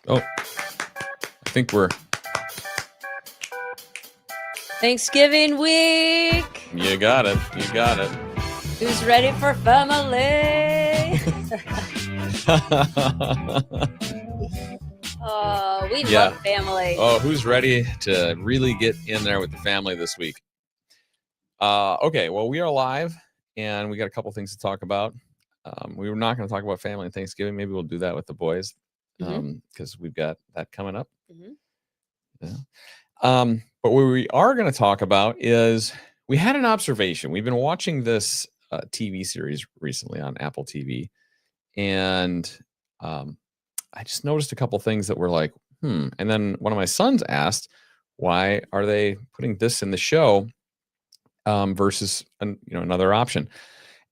Oh, I think we're... Thanksgiving week. You got it. You got it. Who's ready for family? Oh, we love family. Oh, who's ready to really get in there with the family this week? Okay, well, we are live, and we got a couple things to talk about. We were not going to talk about family and Thanksgiving. Maybe we'll do that with the boys, because we've got that coming up. Yeah. But what we are going to talk about is we had an observation. We've been watching this TV series recently on Apple TV, and I just noticed a couple things that were like, And then one of my sons asked, why are they putting this in the show versus another option?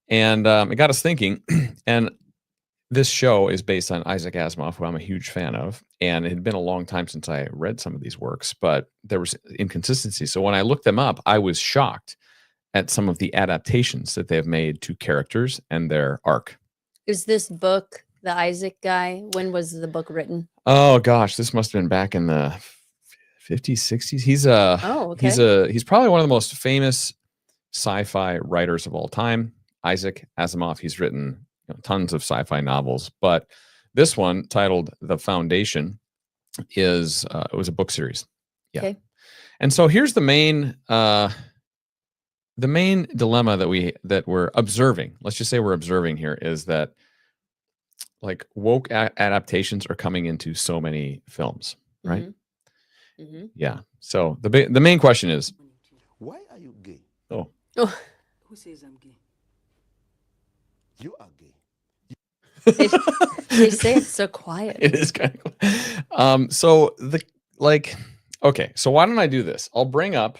And it got us thinking. And this show is based on Isaac Asimov, who I'm a huge fan of. And it had been a long time since I read some of these works, but there was inconsistency. So when I looked them up, I was shocked at some of the adaptations that they have made to characters and their arc. Is this book the Isaac guy? When was the book written? Oh gosh, this must have been back in the 50s, 60s. He's probably one of the most famous sci-fi writers of all time. Isaac Asimov. He's written tons of sci-fi novels, but this one, titled The Foundation, is it was a book series. Yeah. Okay. And so here's the main dilemma that we're observing. Let's just say we're observing here is that like woke adaptations are coming into so many films, right? Mm-hmm. Yeah. So the main question is, why are you gay? Oh. Who says I'm gay? You are gay. They say it's so quiet. It is kind of so okay, so why don't I do this? I will bring up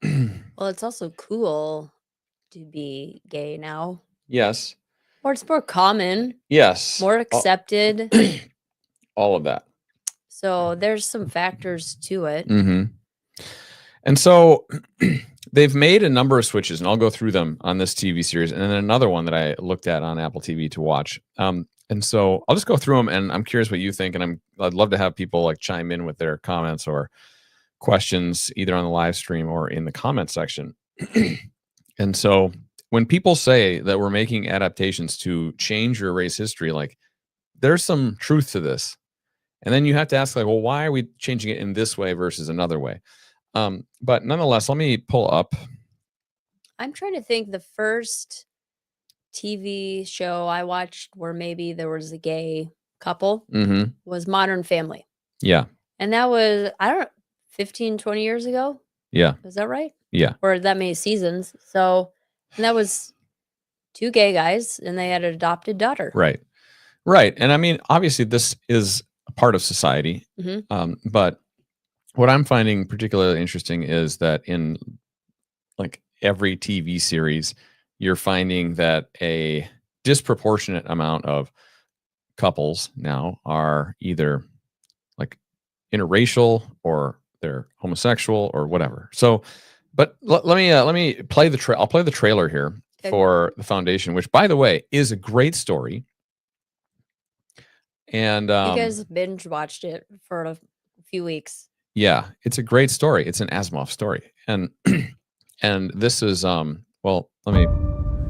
well, it's also cool to be gay now. Yes. Or it's more common. Yes. More accepted. All of that. So there's some factors to it. Mm-hmm. And so they've made a number of switches, and I'll go through them on this TV series, and then another one that I looked at on Apple TV to watch. And so I'll just go through them, and I'm curious what you think, and I'd love to have people like chime in with their comments or questions either on the live stream or in the comment section. And so when people say that we're making adaptations to change your race history, like there's some truth to this. And then you have to ask, like, well, why are we changing it in this way versus another way? But nonetheless, let me pull up. I'm trying to think the first TV show I watched where maybe there was a gay couple was Modern Family. Yeah. And that was, 15, 20 years ago. Yeah. Is that right? Yeah. Or that many seasons. So and that was two gay guys and they had an adopted daughter. Right. Right. And I mean, obviously this is a part of society. But what I'm finding particularly interesting is that in like every TV series, you're finding that a disproportionate amount of couples now are either like interracial or they're homosexual or whatever. So, but let me play I'll play the trailer here for The Foundation, which, by the way, is a great story. And you guys binge watched it for a few weeks. Yeah, it's a great story. It's an Asimov story, and this is well, let me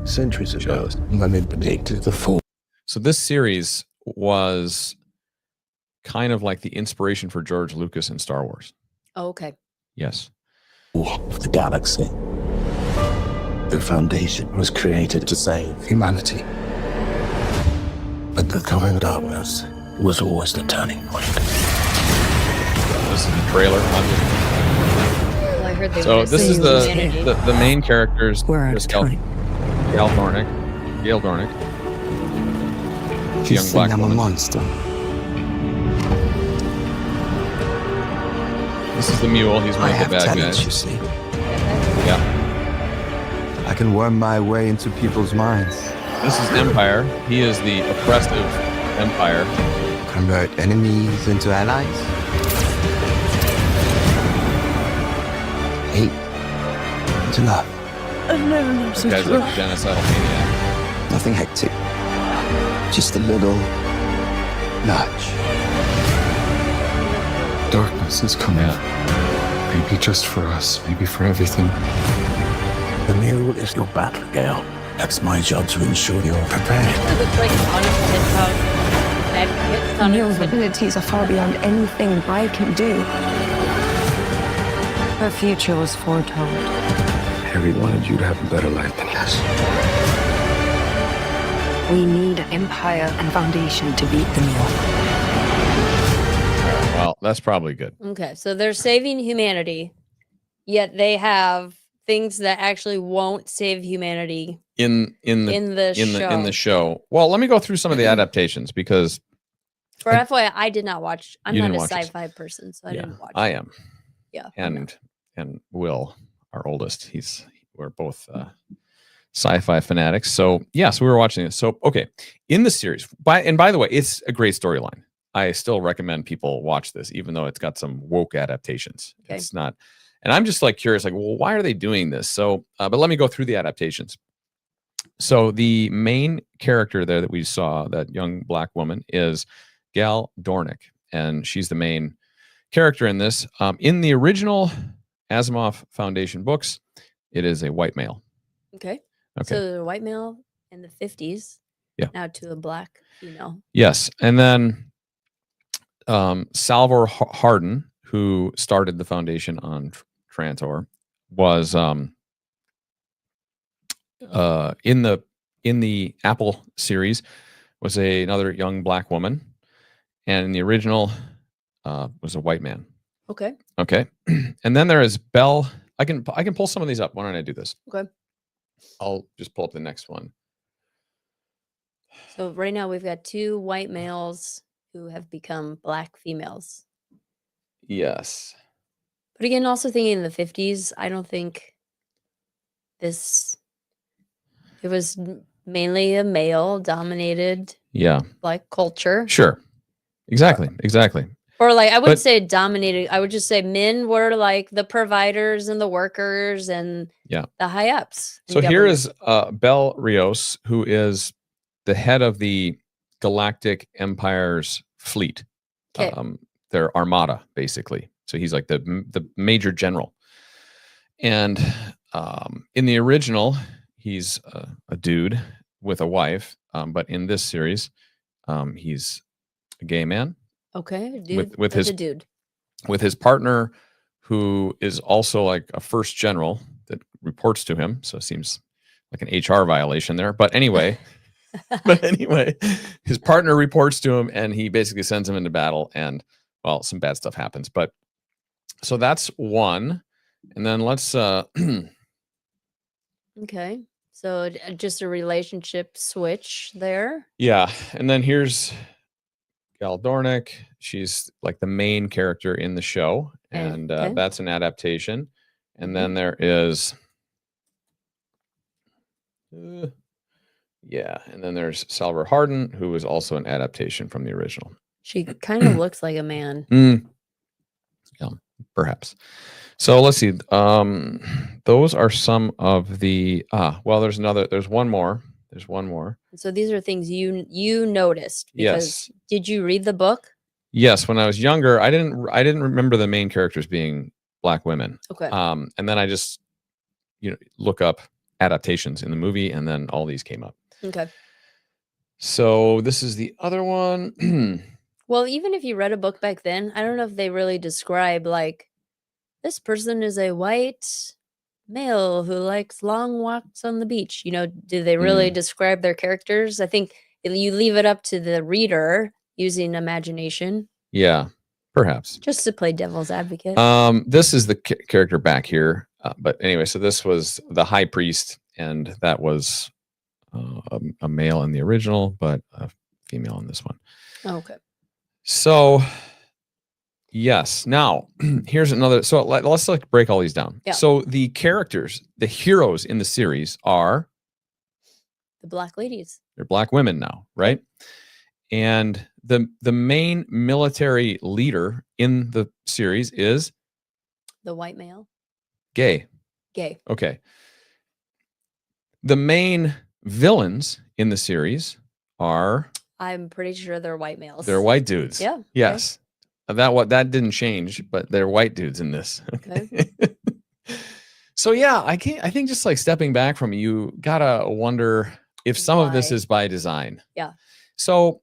centuries ago manipulated the fall. So this series was kind of like the inspiration for George Lucas in Star Wars. Oh, okay. Yes. Of the galaxy. The Foundation was created to save humanity. But the coming darkness was always the turning point. This is the trailer. Well, I heard they so this is the main characters. We're Gail Dornick. She's young black woman. A monster. This is the mule. He's one of the bad guys. You see. Yeah. I can worm my way into people's minds. This is Empire. He is the oppressive Empire. Convert enemies into allies. Hate into love. I've never known such a genocidal maniac. Nothing hectic. Just a little nudge. Darkness is coming. Maybe just for us, maybe for everything. The mule is your battle, Gale. That's my job to ensure you're prepared. It looks like honest Neil's abilities are far beyond anything I can do. Her future was foretold. Harry wanted you to have a better life than us. We need an empire and foundation to beat the Neil. Well, that's probably good. Okay, so they're saving humanity, yet they have things that actually won't save humanity In the show. Well, let me go through some of the adaptations because For FYI, I did not watch. I'm You not didn't a watch it. sci-fi person, so I yeah, didn't watch. I it. am. Yeah, And Will, our oldest, we're both sci-fi fanatics. So yes, we were watching it. So okay, in the series, by the way, it's a great storyline. I still recommend people watch this, even though it's got some woke adaptations. Okay. It's not, and I'm just like curious, like, well, why are they doing this? So, but let me go through the adaptations. So the main character there that we saw, that young black woman, is Gal Dornick, and she's the main character in this. In the original Asimov Foundation books, it is a white male. Okay. Okay. So the white male in the 50s. Yeah. Now to a black female. Yes, and then Salvor Hardin, who started the Foundation on Trantor, was in the Apple series was another young black woman, and in the original was a white man. Okay. Okay, and then there is Belle. I can pull some of these up. Why don't I do this? Okay. I'll just pull up the next one. So right now we've got 2 white males who have become black females. Yes. But again, also thinking in the 50s, I don't think it was mainly a male dominated Yeah. like culture. Sure. Exactly. Or like I wouldn't But- say dominated. I would just say men were like the providers and the workers and Yeah. the high ups. in So here government. is Belle Rios, who is the head of the Galactic Empire's fleet. 'Kay. Their armada, basically. So he's like the major general. And in the original, he's a dude with a wife. But in this series, he's a gay man Okay, dude. with that's his a dude. with his partner, who is also like a first general that reports to him. So it seems like an HR violation there. But anyway, his partner reports to him, and he basically sends him into battle. And well, some bad stuff happens. But so that's one. And then let's Okay. So just a relationship switch there. yeah. And then here's Gal Dornick. She's like the main character in the show, and Okay. that's an adaptation. And then there is yeah, and then there's Salvor Hardin, who is also an adaptation from the original. She kind of looks like a man. Yeah, perhaps. So let's see. Those are some of the well, there's one more. There's one more. So these are things you noticed. Yes. Did you read the book? Yes, when I was younger, I didn't remember the main characters being black women. Okay. And then I just look up adaptations in the movie, and then all these came up. Okay. So this is the other one. Well, even if you read a book back then, I don't know if they really describe like this person is a white male who likes long walks on the beach. Do they really describe their characters? I think you leave it up to the reader using imagination. Yeah, perhaps. Just to play devil's advocate. This is the character back here. But anyway, so this was the high priest, and that was a male in the original, but a female in this one. Okay. So, yes. Now, here's another. So let's like break all these down. Yeah. So the characters, the heroes in the series are The black ladies. they're black women now, right? And the main military leader in the series is The white male. gay. Gay. Okay. The main villains in the series are I'm pretty sure they're white males. they're white dudes. Yeah. Yes. That didn't change, but they're white dudes in this. Okay. So yeah, I think just like stepping back from it, you gotta wonder if some of this Why? is by design. Yeah. So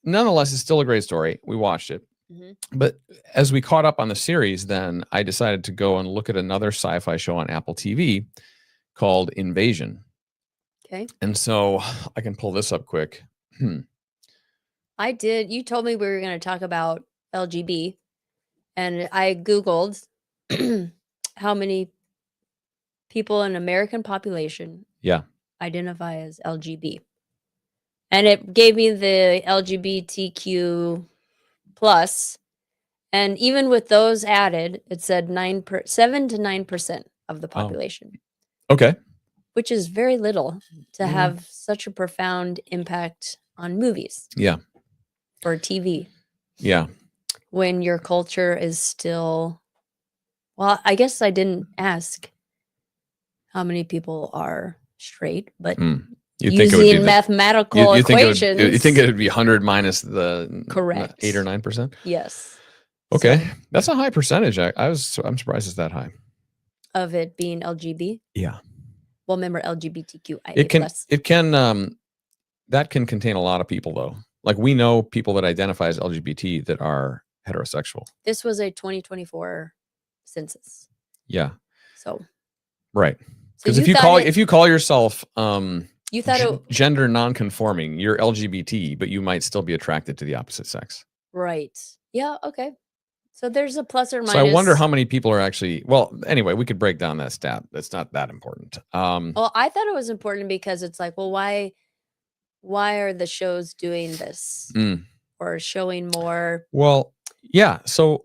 nonetheless, it's still a great story. We watched it. Mhm. But as we caught up on the series, then I decided to go and look at another sci-fi show on Apple TV called Invasion. Okay. And so I can pull this up quick. I did. You told me we were going to talk about LGB, and I Googled how many people in American population Yeah. identify as LGB. And it gave me the LGBTQ plus. And even with those added, it said 7 to 9% of the population, Okay. which is very little to Mhm. have such a profound impact on movies Yeah. or TV Yeah. when your culture is still, well, I guess I didn't ask how many people are straight, but You'd think it would be using mathematical you think equations. you think it would be 100 minus the Correct. 8 or 9%? Yes. Okay. So, That's a high percentage. I'm surprised it's that high. of it being LGB. Yeah. Well, remember LGBTQIA+. It can that can contain a lot of people though. Like we know people that identify as LGBT that are heterosexual. This was a 2024 census. Yeah. So, Right. so Because you if you call yourself you thought it, gender non-conforming, you're LGBT, but you might still be attracted to the opposite sex. right. Yeah, okay. So there's a plus or minus. So I wonder how many people are actually, well, anyway, we could break down that stat. That's not that important. Well, I thought it was important because it's like, well, why are the shows doing this or showing more? Well, yeah. So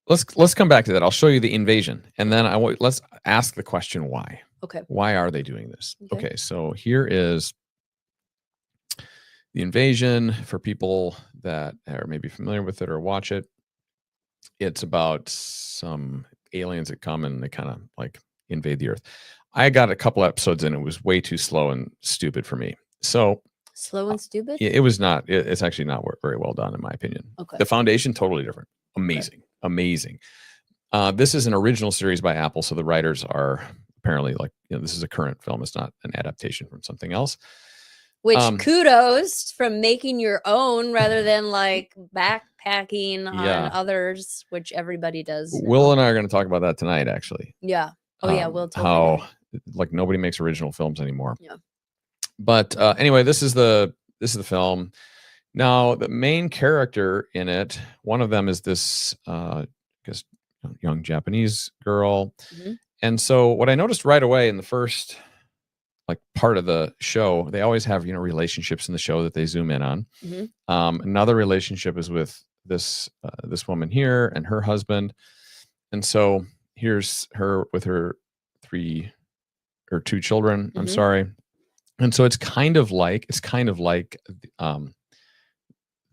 let's come back to that. I'll show you the invasion, and then let's ask the question why. Okay. Why are they doing this? Okay. Okay. So here is the invasion for people that are maybe familiar with it or watch it. It's about some aliens that come and they kind of like invade the earth. I got a couple episodes and it was way too slow and stupid for me. So Slow and stupid? it was not, it's actually not very well done in my opinion. Okay. The foundation, totally different. Amazing. Okay. Amazing. This is an original series by Apple. So the writers are apparently like, this is a current film. It's not an adaptation from something else. Which kudos from making your own rather than like backpacking on others, which everybody does. Will and I are going to talk about that tonight, actually. Yeah. Oh yeah, Will told how like nobody makes original films anymore. Yeah. But anyway, this is the film. Now the main character in it, one of them is this I guess young Japanese girl. Mm-hmm. And so what I noticed right away in the first like part of the show, they always have, relationships in the show that they zoom in on. Mm-hmm. Another relationship is with this woman here and her husband. And so here's her with her 2 children. Mm-hmm. I'm sorry. And so it's kind of like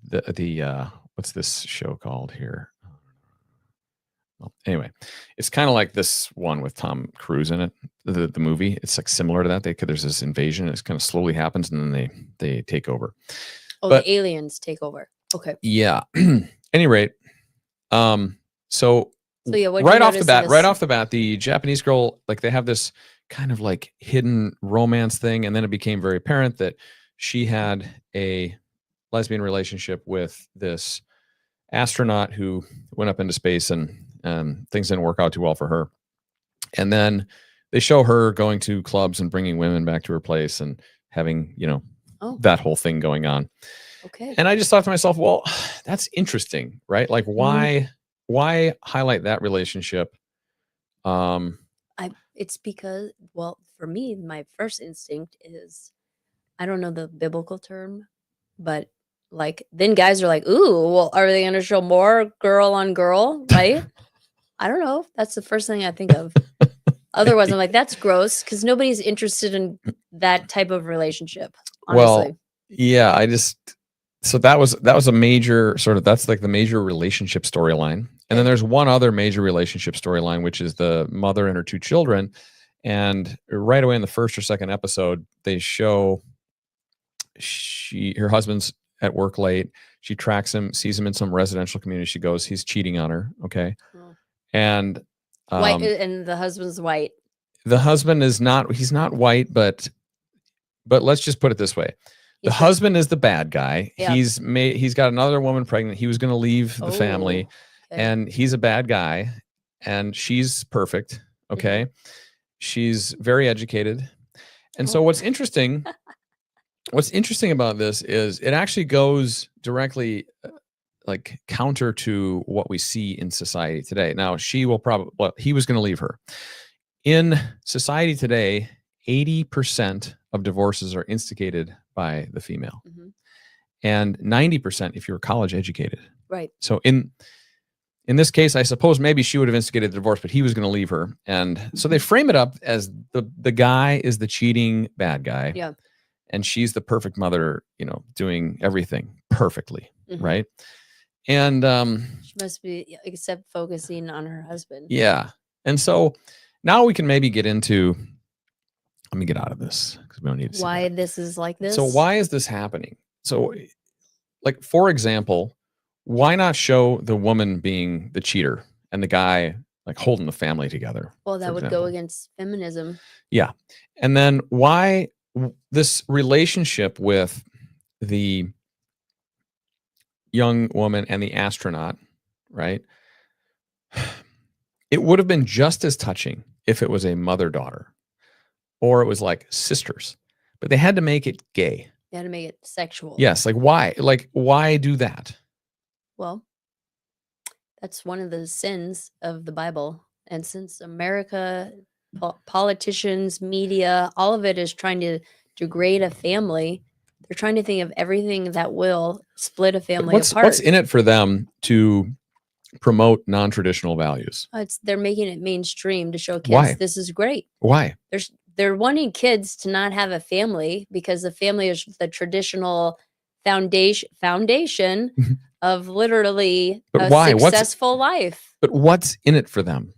the what's this show called here? Well, anyway, it's kind of like this one with Tom Cruise in it, the movie. It's like similar to that. There's this invasion. It kind of slowly happens, and then they take over. Oh, the aliens take over. Okay. Yeah. Any rate, so yeah, right off the bat, the Japanese girl, like they have this kind of like hidden romance thing, and then it became very apparent that she had a lesbian relationship with this astronaut who went up into space and things didn't work out too well for her. And then they show her going to clubs and bringing women back to her place and having, that whole thing going on. Okay. And I just thought to myself, well, that's interesting, right? Like why highlight that relationship? It's because, well, for me, my first instinct is, I don't know the biblical term, but like then guys are like, ooh, well, are they going to show more girl on girl, right? I don't know. That's the first thing I think of. Otherwise, I'm like, that's gross because nobody's interested in that type of relationship. Honestly. Well, yeah, so that was a major that's like the major relationship storyline. And then there's one other major relationship storyline, which is the mother and her 2 children. And right away in the first or second episode, they show her husband's at work late. She tracks him, sees him in some residential community. She goes, he's cheating on her. Okay. Oh. And White, and the husband's white. the husband is not, he's not white, but let's just put it this way. The husband is the bad guy. Yeah. He's got another woman pregnant. He was going to leave the family, okay. and he's a bad guy, and she's perfect. Okay. She's very educated. And so what's interesting about this is it actually goes directly like counter to what we see in society today. Now, he was going to leave her. In society today, 80% of divorces are instigated by the female, and 90% if you're college educated. Right. So in this case, I suppose maybe she would have instigated the divorce, but he was going to leave her. And so they frame it up as the guy is the cheating bad guy. Yeah. And she's the perfect mother, doing everything perfectly. Right. And she must be, except focusing on her husband. Yeah. And so now we can maybe get into, let me get out of this because we don't need to see why that. this is like this. So why is this happening? So, like, for example, why not show the woman being the cheater and the guy like holding the family together? Well, that would go against feminism. Yeah. And then why this relationship with the young woman and the astronaut, right? It would have been just as touching if it was a mother-daughter or it was like sisters, but they had to make it gay. They had to make it sexual. Yes. Like why? Like why do that? Well, that's one of the sins of the Bible. And since America, politicians, media, all of it is trying to degrade a family, they're trying to think of everything that will split a family apart. What's in it for them to promote non-traditional values? They're making it mainstream to show kids Why? This is great. Why? They're wanting kids to not have a family because the family is the traditional foundation of literally successful life. But what's in it for them?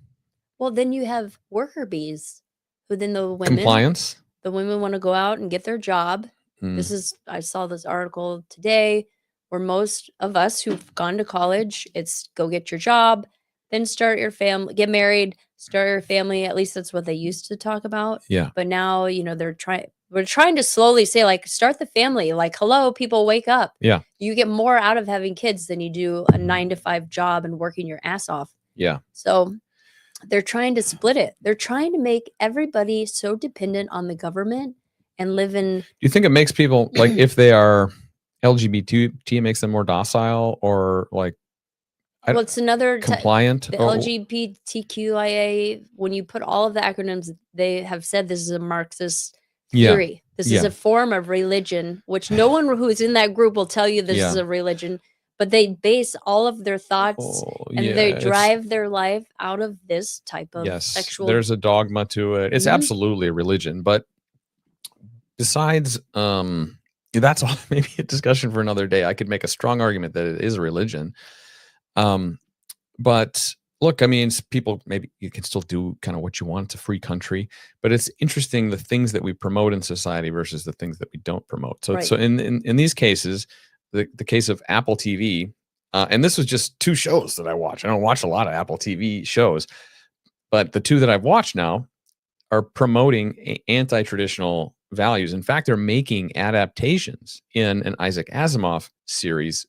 Well, then you have worker bees who then the women Compliance. The women want to go out and get their job. I saw this article today where most of us who've gone to college, it's go get your job, then start your family, get married, start your family. At least that's what they used to talk about. Yeah. But now, we're trying to slowly say, like, start the family. Like, hello, people, wake up. Yeah. You get more out of having kids than you do a 9-to-5 job and working your ass off. Yeah. So they're trying to split it. They're trying to make everybody so dependent on the government and live in. Do you think it makes people, like, if they are LGBT, it makes them more docile or like, Well, it's another compliant? The LGBTQIA, when you put all of the acronyms, they have said this is a Marxist theory. Yeah. This is a form of religion, which no one who's in that group will tell you this is a religion, but they base all of their thoughts and they drive their life out of this type of sexual. There's a dogma to it. It's absolutely a religion, but besides, that's all, maybe a discussion for another day. I could make a strong argument that it is a religion. But look, I mean, people, maybe you can still do kind of what you want. It's a free country, but it's interesting the things that we promote in society versus the things that we don't promote. So, so in these cases, the case of Apple TV, and this was just 2 shows that I watch. I don't watch a lot of Apple TV shows, but the 2 that I've watched now are promoting anti-traditional values. In fact, they're making adaptations in an Isaac Asimov series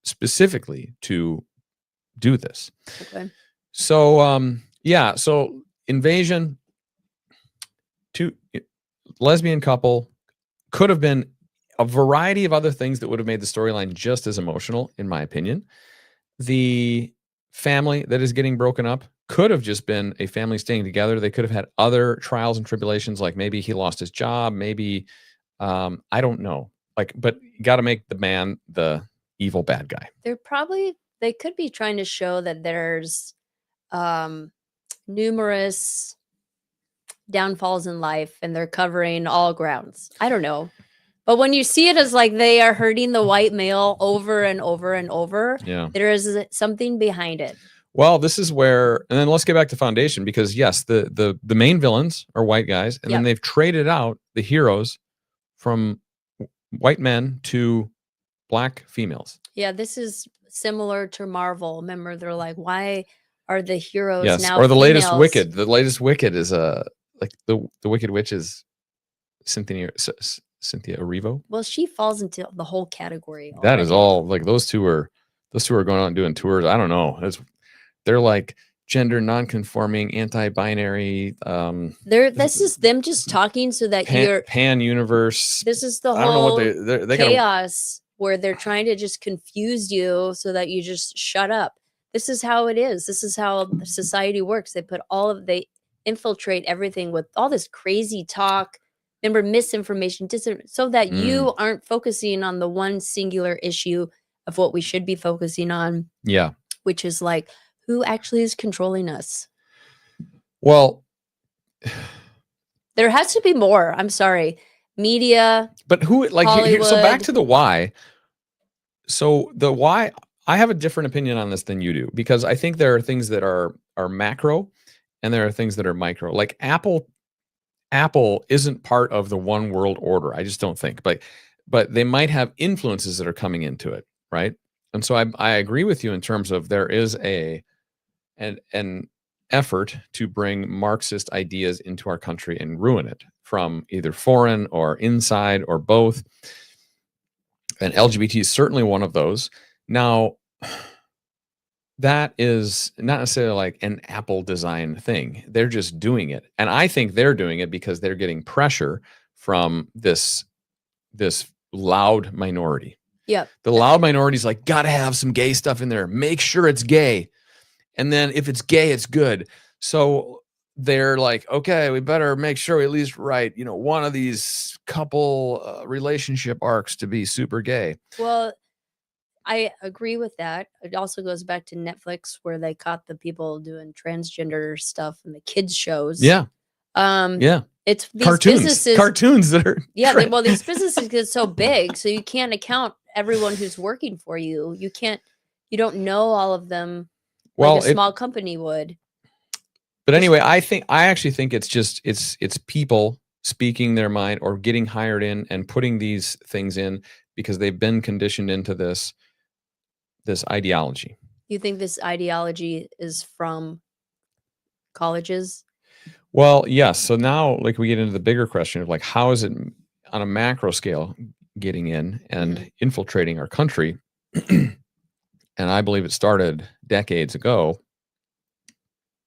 specifically to do this. Okay. So, so Invasion, 2 lesbian couple, could have been a variety of other things that would have made the storyline just as emotional, in my opinion. The family that is getting broken up could have just been a family staying together. They could have had other trials and tribulations, like maybe he lost his job, maybe, I don't know. Like, but you got to make the man the evil bad guy. They could be trying to show that there's numerous downfalls in life and they're covering all grounds. I don't know. But when you see it as like they are hurting the white male over and over and over, there is something behind it. Well, this is where, and then let's get back to Foundation, because yes, the main villains are white guys, and then they've traded out the heroes from white men to black females. Yeah, this is similar to Marvel. Remember, they're like, why are the heroes Yes, now or the latest females? Wicked. The latest Wicked is like the Wicked Witch is Cynthia Erivo. Well, she falls into the whole category. That is already. all. Like those two are going out and doing tours. I don't know. They're like gender non-conforming, anti-binary. This is them just talking so that you're pan universe. This is the I don't know whole what they chaos where they're trying to just confuse you so that you just shut up. This is how it is. This is how society works. They infiltrate everything with all this crazy talk. Remember, misinformation, so that you aren't focusing on the one singular issue of what we should be focusing on. Yeah. Which is like, who actually is controlling us? Well, there has to be more. I'm sorry. Media. But who, like, so back to the why. So the why, I have a different opinion on this than you do, because I think there are things that are macro and there are things that are micro. Like Apple isn't part of the one world order. I just don't think, but they might have influences that are coming into it. Right. And so I agree with you in terms of there is an effort to bring Marxist ideas into our country and ruin it from either foreign or inside or both. And LGBT is certainly one of those. Now, that is not necessarily like an Apple design thing. They're just doing it. And I think they're doing it because they're getting pressure from this loud minority. Yep. The loud minority is like, gotta have some gay stuff in there. Make sure it's gay. And then if it's gay, it's good. So they're like, okay, we better make sure we at least write, one of these couple relationship arcs to be super gay. Well, I agree with that. It also goes back to Netflix, where they caught the people doing transgender stuff in the kids shows. Yeah. Yeah. It's these cartoons that are these businesses get so big, so you can't account everyone who's working for you. You don't know all of them like a small company would. But anyway, I actually think it's just it's people speaking their mind or getting hired in and putting these things in because they've been conditioned into this ideology. You think this ideology is from colleges? Well, yes. So now, like, we get into the bigger question of like, how is it on a macro scale getting in and infiltrating our country? And I believe it started decades ago.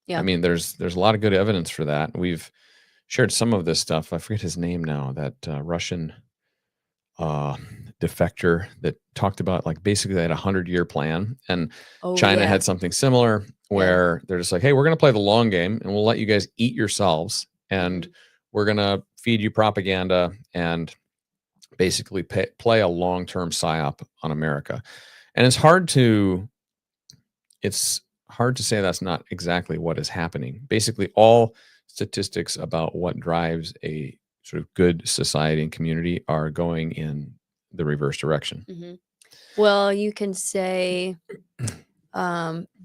Yeah. I mean, there's a lot of good evidence for that. We've shared some of this stuff. I forget his name now, that Russian defector that talked about, like, basically they had a 100-year plan, and China had something similar where they're just like, hey, we're going to play the long game and we'll let you guys eat yourselves, and we're going to feed you propaganda and basically play a long-term psyop on America. And it's hard to say that's not exactly what is happening. Basically, all statistics about what drives a sort of good society and community are going in the reverse direction. Well, you can say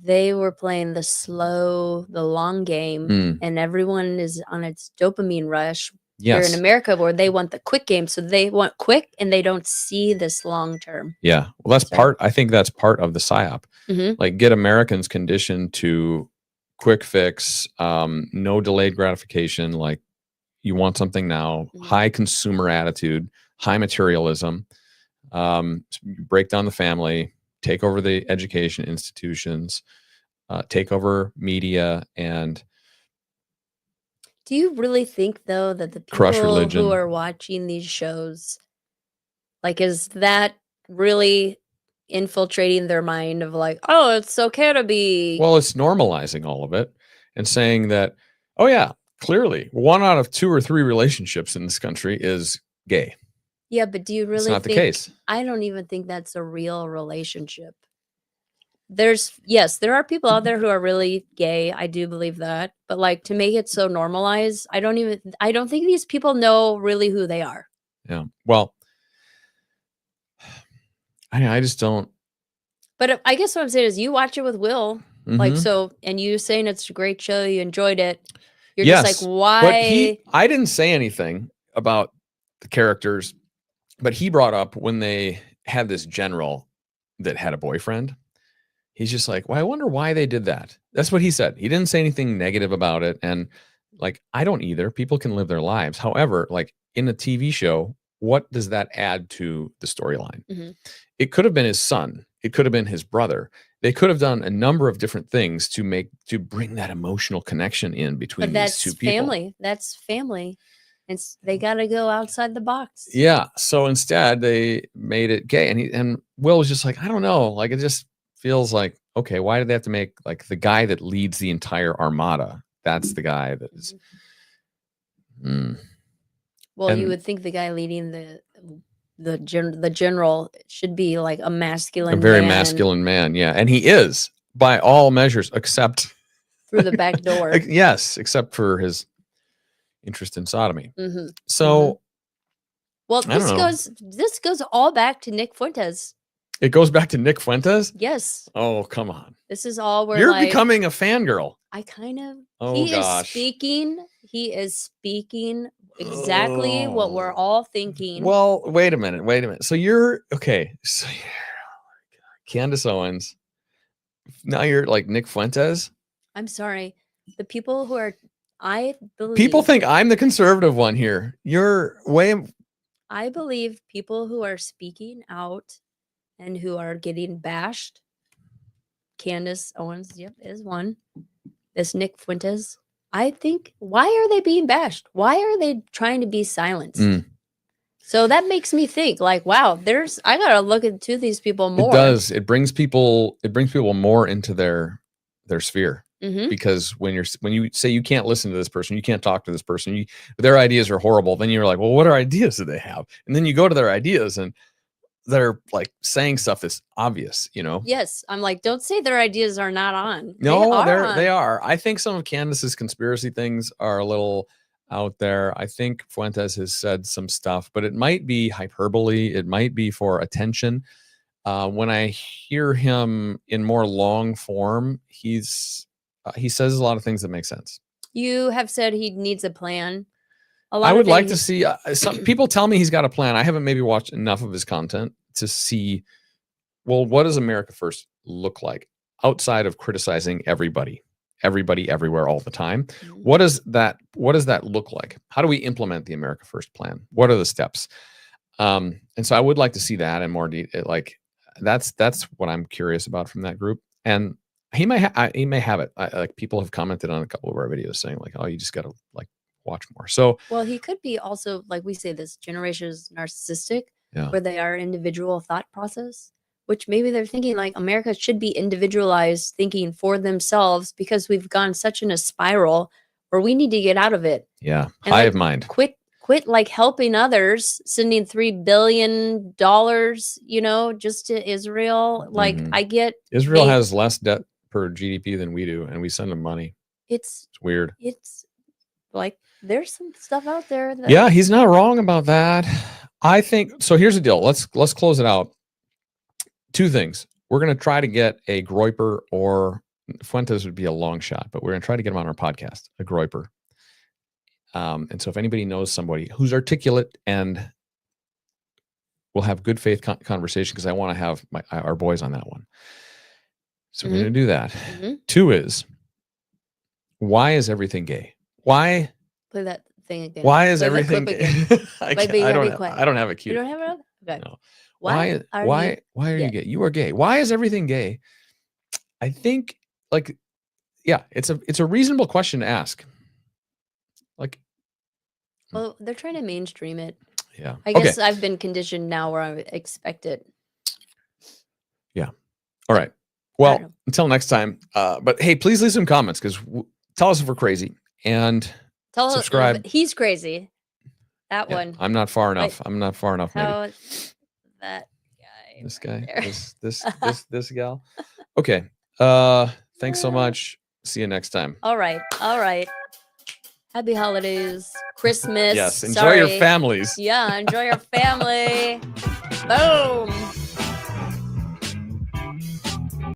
they were playing the long game, and everyone is on its dopamine rush. Here in America, where they want the quick game, so they want quick and they don't see this long term. Yeah, well, I think that's part of the psyop. Like, get Americans conditioned to quick fix, no delayed gratification. Like, you want something now, high consumer attitude, high materialism, break down the family, take over the education institutions, take over media, and do you really think, though, that the people who are watching these shows, like, is that really infiltrating their mind of like, oh, it's okay to be? Well, it's normalizing all of it and saying that, oh yeah, clearly 1 out of 2 or 3 relationships in this country is gay. Yeah, but do you really think? It's not the case. I don't even think that's a real relationship. There are people out there who are really gay. I do believe that. But, like, to make it so normalized, I don't think these people know really who they are. Yeah. Well, I just don't. But I guess what I'm saying is you watch it with Will. Like, so, and you saying it's a great show, you enjoyed it. You're just like, why? But I didn't say anything about the characters But he brought up when they had this general that had a boyfriend. He's just like, well, I wonder why they did that. That's what he said. He didn't say anything negative about it. And like, I don't either. People can live their lives. However, like in a TV show, what does that add to the storyline? Mhm. It could have been his son. It could have been his brother. They could have done a number of different things to bring that emotional connection in between But these two that's people. family. That's family. They got to go outside the box. Yeah. So instead, they made it gay, and Will was just like, I don't know, like it just feels like, okay, why did they have to make like the guy that leads the entire armada? That's the guy that is. Well, And- you would think the guy leading the general should be like a masculine, a very man masculine man, yeah, and he is by all measures, except through the back door. yes, except for his interest in sodomy. Mhm. So Well, I don't know. this goes all back to Nick Fuentes. it goes back to Nick Fuentes. Yes, Oh, come on, this is all where you're like, becoming a fangirl. I kind of. Oh, He gosh. He is speaking exactly what we're all thinking. Well, wait a minute. So you're okay. So Candace Owens. Now you're like Nick Fuentes. I'm sorry. The people who are, I believe People think I'm the conservative one here. You're way. I believe people who are speaking out and who are getting bashed. Candace Owens, yep, is one. This Nick Fuentes. I think, why are they being bashed? Why are they trying to be silenced? So that makes me think, like, wow, I gotta look into these people more. It does. It brings people more into their sphere. Mhm. Because when you say you can't listen to this person, you can't talk to this person, their ideas are horrible, then you're like, well, what ideas do they have? And then you go to their ideas and they're like saying stuff that's obvious, Yes, I'm like, don't say their ideas are not on. No, they they are. I think some of Candace's conspiracy things are a little out there. I think Fuentes has said some stuff, but it might be hyperbole. It might be for attention. When I hear him in more long form, he says a lot of things that make sense. You have said he needs a plan. I would like to see some people tell me he's got a plan. I haven't maybe watched enough of his content to see, well, what does America First look like outside of criticizing everybody everywhere all the time? What does that look like? How do we implement the America First plan? What are the steps? And so I would like to see that in more detail. Like that's what I'm curious about from that group. And he may have it. Like people have commented on a couple of our videos saying like, oh, you just got to like watch more. So, well, he could be also, like we say, this generation is narcissistic, yeah. where they are individual thought process, which maybe they're thinking like America should be individualized thinking for themselves, because we've gone such in a spiral where we need to get out of it. Yeah. And Hive like, mind. Quit like helping others, sending $3 billion, just to Israel. Like I get Israel has less debt per GDP than we do, and we send them money. It's weird. It's like there's some stuff out there that, yeah, he's not wrong about that. I think so. Here's the deal. Let's close it out. Two things. We're going to try to get a Groyper, or Fuentes would be a long shot, but we're going to try to get him on our podcast, a Groyper. And so if anybody knows somebody who's articulate and we'll have good faith conversation, because I want to have our boys on that one. So we're going to do that. Two is, why is everything gay? Why? Play that thing again. Why is Play everything gay? I don't have a cue. You don't have it? Okay. No. Why are you gay? You are gay. Why is everything gay? I think it's a reasonable question to ask. Like, well, they're trying to mainstream it. Yeah. I guess I've been conditioned now where I expect it. Yeah. All right. Well, until next time. But hey, please leave some comments, because tell us if we're crazy, and subscribe. Us he's crazy. That one. I'm not far enough. I'm not far enough. How Maybe. that guy. This right guy. there. This gal. Okay. Thanks so much. See you next time. All right. Happy holidays. Christmas. Yes. Enjoy your families. Yeah, enjoy your family. Boom.